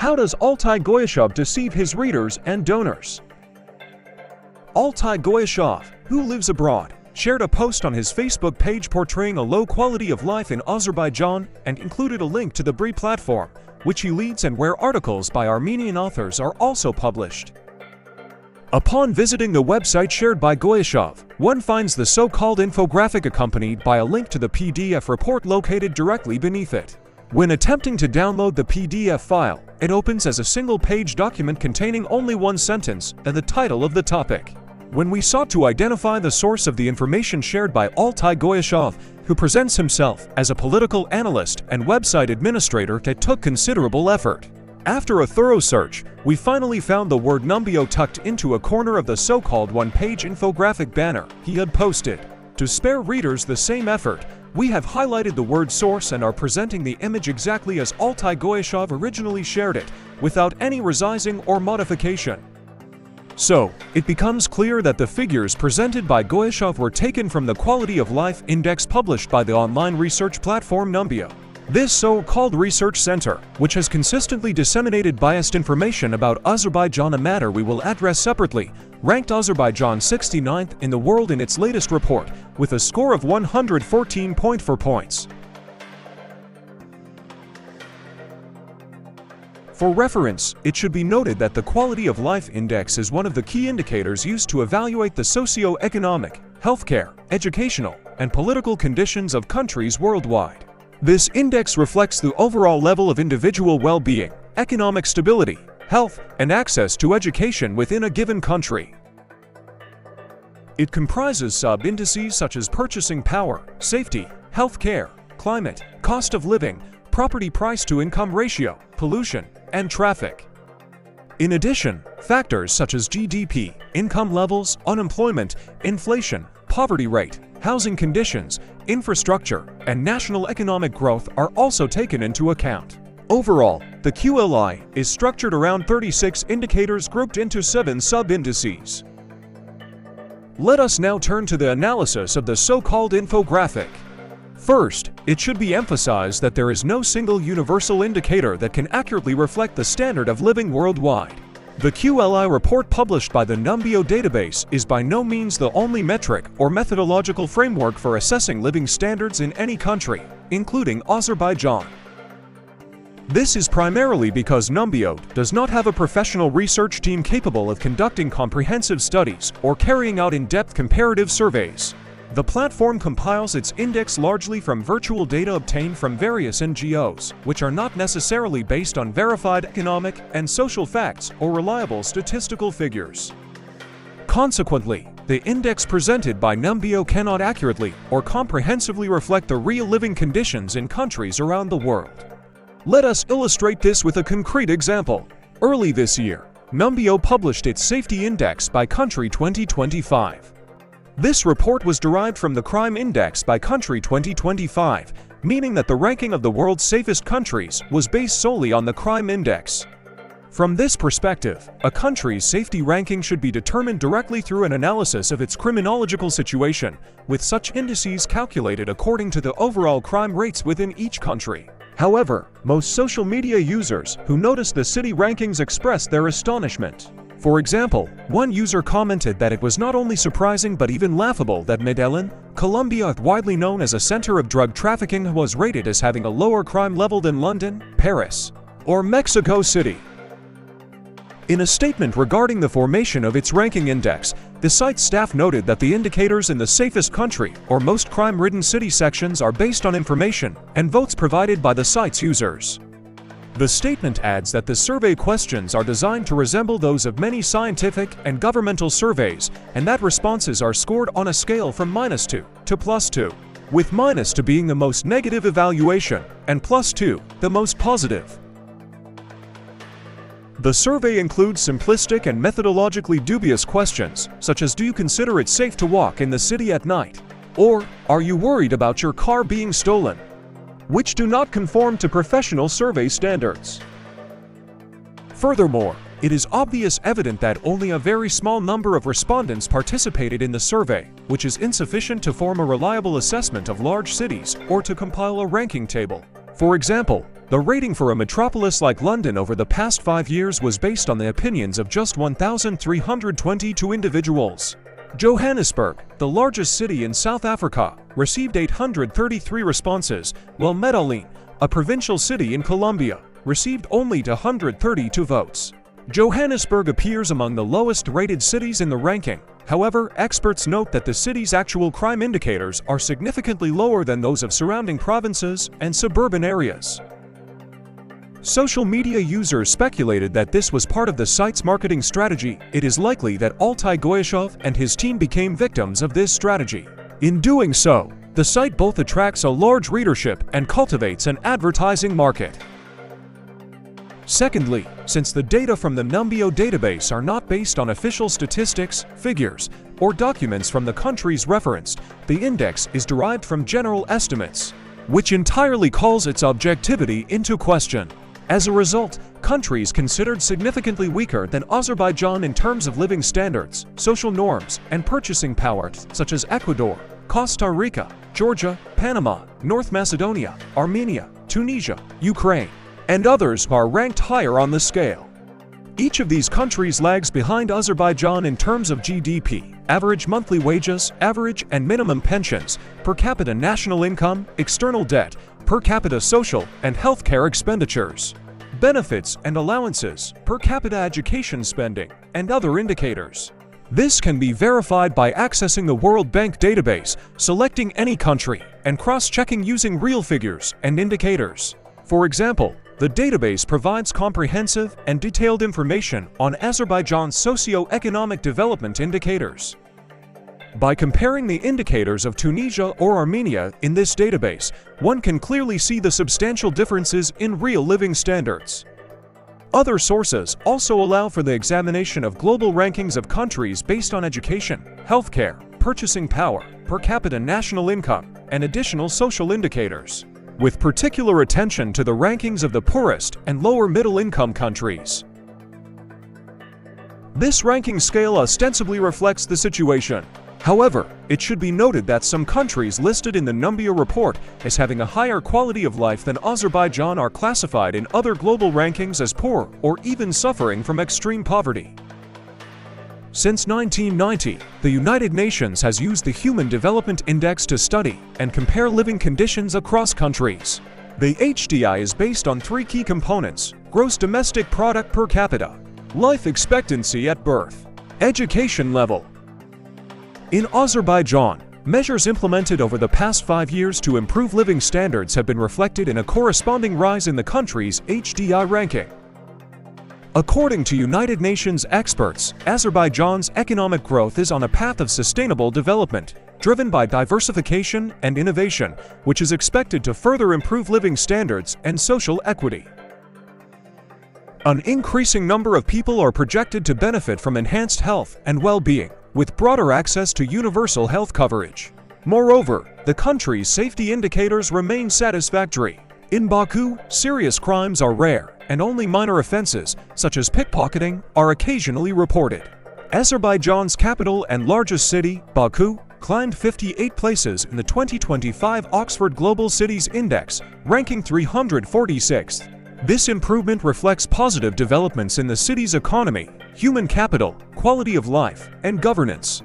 How does Altay Goyushov deceive his readers and donors? Altay Goyushov, who lives abroad, shared a post on his Facebook page portraying a low quality of life in Azerbaijan and included a link to the BRI platform, which he leads and where articles by Armenian authors are also published. Upon visiting the website shared by Goyushov, one finds the so-called infographic accompanied by a link to the PDF report located directly beneath it. When attempting to download the PDF file, it opens as a single-page document containing only one sentence and the title of the topic. When we sought to identify the source of the information shared by Altay Goyushov, who presents himself as a political analyst and website administrator, it took considerable effort. After a thorough search, we finally found the word Numbio tucked into a corner of the so-called one-page infographic banner he had posted. To spare readers the same effort, we have highlighted the word source and are presenting the image exactly as Altay Goyushov originally shared it, without any resizing or modification. So, it becomes clear that the figures presented by Goyushov were taken from the Quality of Life Index published by the online research platform Numbio. This so-called research center, which has consistently disseminated biased information about Azerbaijan, a matter we will address separately, ranked Azerbaijan 69th in the world in its latest report, with a score of 114.4 points. For reference, it should be noted that the Quality of Life Index is one of the key indicators used to evaluate the socio-economic, healthcare, educational, and political conditions of countries worldwide. This index reflects the overall level of individual well-being, economic stability, health, and access to education within a given country. It comprises sub-indices such as purchasing power, safety, healthcare, climate, cost of living, property price-to-income ratio, pollution, and traffic. In addition, factors such as GDP, income levels, unemployment, inflation, poverty rate, housing conditions, infrastructure, and national economic growth are also taken into account. Overall, the QLI is structured around 36 indicators grouped into 7 sub-indices. Let us now turn to the analysis of the so-called infographic. First, it should be emphasized that there is no single universal indicator that can accurately reflect the standard of living worldwide. The QLI report published by the Numbio database is by no means the only metric or methodological framework for assessing living standards in any country, including Azerbaijan. This is primarily because Numbio does not have a professional research team capable of conducting comprehensive studies or carrying out in-depth comparative surveys. The platform compiles its index largely from virtual data obtained from various NGOs, which are not necessarily based on verified economic and social facts or reliable statistical figures. Consequently, the index presented by Numbio cannot accurately or comprehensively reflect the real living conditions in countries around the world. Let us illustrate this with a concrete example. Early this year, Numbio published its Safety Index by Country 2025. This report was derived from the Crime Index by Country 2025, meaning that the ranking of the world's safest countries was based solely on the Crime Index. From this perspective, a country's safety ranking should be determined directly through an analysis of its criminological situation, with such indices calculated according to the overall crime rates within each country. However, most social media users who noticed the city rankings expressed their astonishment. For example, one user commented that it was not only surprising but even laughable that Medellin, Colombia, widely known as a center of drug trafficking, was rated as having a lower crime level than London, Paris, or Mexico City. In a statement regarding the formation of its ranking index, the site's staff noted that the indicators in the safest country or most crime-ridden city sections are based on information and votes provided by the site's users. The statement adds that the survey questions are designed to resemble those of many scientific and governmental surveys, and that responses are scored on a scale from -2 to +2, with -2 being the most negative evaluation and +2 the most positive. The survey includes simplistic and methodologically dubious questions, such as "Do you consider it safe to walk in the city at night?" or "Are you worried about your car being stolen?" which do not conform to professional survey standards. Furthermore, it is evident that only a very small number of respondents participated in the survey, which is insufficient to form a reliable assessment of large cities or to compile a ranking table. For example, The rating for a metropolis like London over the past 5 years was based on the opinions of just 1,322 individuals. Johannesburg, the largest city in South Africa, received 833 responses, while Medellin, a provincial city in Colombia, received only 132 votes. Johannesburg appears among the lowest-rated cities in the ranking. However, experts note that the city's actual crime indicators are significantly lower than those of surrounding provinces and suburban areas. Social media users speculated that this was part of the site's marketing strategy. It is likely that Altay Goyushov and his team became victims of this strategy. In doing so, the site both attracts a large readership and cultivates an advertising market. Secondly, since the data from the Numbeo database are not based on official statistics, figures, or documents from the countries referenced, the index is derived from general estimates, which entirely calls its objectivity into question. As a result, countries considered significantly weaker than Azerbaijan in terms of living standards, social norms, and purchasing power, such as Ecuador, Costa Rica, Georgia, Panama, North Macedonia, Armenia, Tunisia, Ukraine, and others are ranked higher on the scale. Each of these countries lags behind Azerbaijan in terms of GDP, average monthly wages, average and minimum pensions, per capita national income, external debt, per capita social and healthcare expenditures, benefits and allowances, per capita education spending, and other indicators. This can be verified by accessing the World Bank database, selecting any country, and cross-checking using real figures and indicators. For example, the database provides comprehensive and detailed information on Azerbaijan's socio-economic development indicators. By comparing the indicators of Tunisia or Armenia in this database, one can clearly see the substantial differences in real living standards. Other sources also allow for the examination of global rankings of countries based on education, healthcare, purchasing power, per capita national income, and additional social indicators, with particular attention to the rankings of the poorest and lower middle-income countries. This ranking scale ostensibly reflects the situation. However, it should be noted that some countries listed in the Numbeo report as having a higher quality of life than Azerbaijan are classified in other global rankings as poor or even suffering from extreme poverty. Since 1990, the United Nations has used the Human Development Index to study and compare living conditions across countries. The HDI is based on 3 key components: gross domestic product per capita, life expectancy at birth, education level. In Azerbaijan, measures implemented over the past 5 years to improve living standards have been reflected in a corresponding rise in the country's HDI ranking. According to United Nations experts, Azerbaijan's economic growth is on a path of sustainable development, driven by diversification and innovation, which is expected to further improve living standards and social equity. An increasing number of people are projected to benefit from enhanced health and well-being, with broader access to universal health coverage. Moreover, the country's safety indicators remain satisfactory. In Baku, serious crimes are rare, and only minor offenses, such as pickpocketing, are occasionally reported. Azerbaijan's capital and largest city, Baku, climbed 58 places in the 2025 Oxford Global Cities Index, ranking 346th. This improvement reflects positive developments in the city's economy, human capital, quality of life, and governance.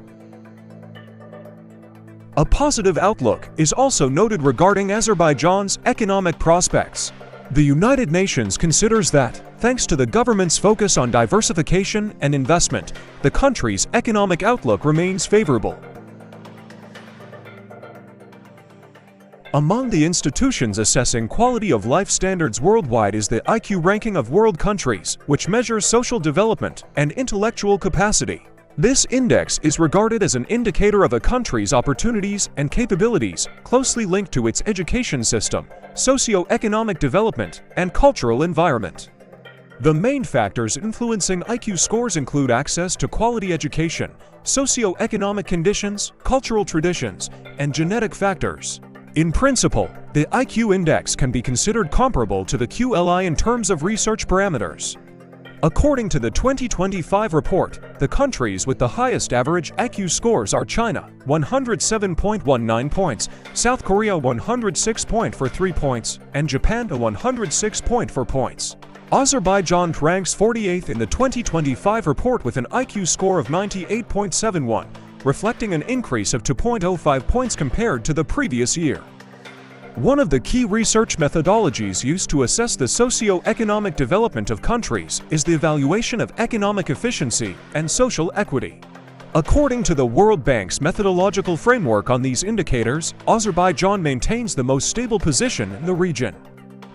A positive outlook is also noted regarding Azerbaijan's economic prospects. The United Nations considers that, thanks to the government's focus on diversification and investment, the country's economic outlook remains favorable. Among the institutions assessing quality of life standards worldwide is the IQ ranking of world countries, which measures social development and intellectual capacity. This index is regarded as an indicator of a country's opportunities and capabilities, closely linked to its education system, socio-economic development, and cultural environment. The main factors influencing IQ scores include access to quality education, socio-economic conditions, cultural traditions, and genetic factors. In principle, the IQ index can be considered comparable to the QLI in terms of research parameters. According to the 2025 report, the countries with the highest average IQ scores are China, 107.19 points, South Korea 106.43 points, and Japan 106.4 points. Azerbaijan ranks 48th in the 2025 report with an IQ score of 98.71, reflecting an increase of 2.05 points compared to the previous year. One of the key research methodologies used to assess the socio-economic development of countries is the evaluation of economic efficiency and social equity. According to the World Bank's methodological framework on these indicators, Azerbaijan maintains the most stable position in the region.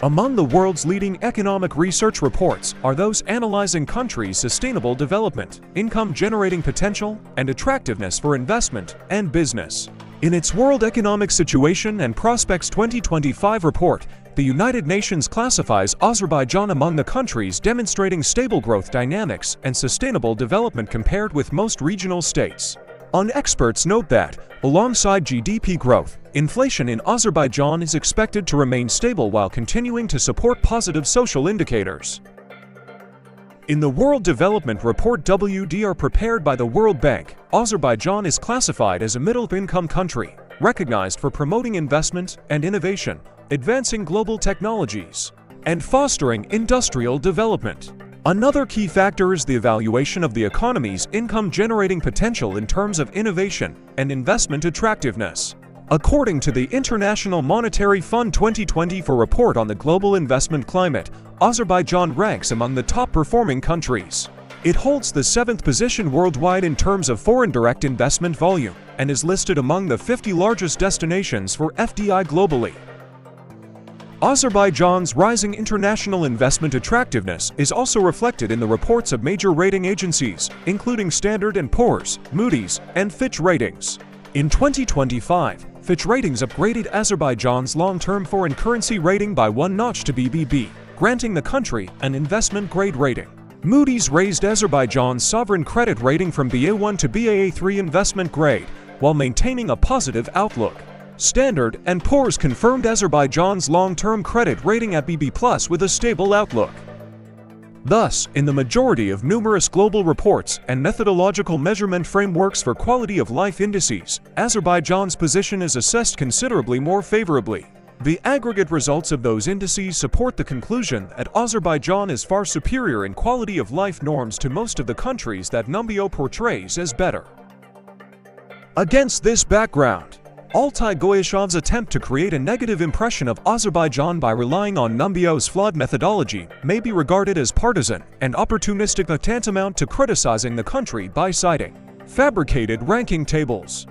Among the world's leading economic research reports are those analyzing countries' sustainable development, income-generating potential, and attractiveness for investment and business. In its World Economic Situation and Prospects 2025 report, the United Nations classifies Azerbaijan among the countries demonstrating stable growth dynamics and sustainable development compared with most regional states. Experts note that, alongside GDP growth, inflation in Azerbaijan is expected to remain stable while continuing to support positive social indicators. In the World Development Report WDR prepared by the World Bank, Azerbaijan is classified as a middle-income country, recognized for promoting investment and innovation, advancing global technologies, and fostering industrial development. Another key factor is the evaluation of the economy's income-generating potential in terms of innovation and investment attractiveness. According to the International Monetary Fund 2024 report on the global investment climate, Azerbaijan ranks among the top-performing countries. It holds the 7th position worldwide in terms of foreign direct investment volume and is listed among the 50 largest destinations for FDI globally. Azerbaijan's rising international investment attractiveness is also reflected in the reports of major rating agencies, including Standard & Poor's, Moody's, and Fitch Ratings. In 2025, Fitch Ratings upgraded Azerbaijan's long-term foreign currency rating by one notch to BBB, granting the country an investment-grade rating. Moody's raised Azerbaijan's sovereign credit rating from Ba1 to Baa3 investment grade, while maintaining a positive outlook. Standard & Poor's confirmed Azerbaijan's long-term credit rating at BB+ with a stable outlook. Thus, in the majority of numerous global reports and methodological measurement frameworks for quality of life indices, Azerbaijan's position is assessed considerably more favorably. The aggregate results of those indices support the conclusion that Azerbaijan is far superior in quality of life norms to most of the countries that Numbeo portrays as better. Against this background, Altay Goyushov's attempt to create a negative impression of Azerbaijan by relying on Numbeo's flawed methodology may be regarded as partisan and opportunistic, tantamount to criticizing the country by citing fabricated ranking tables.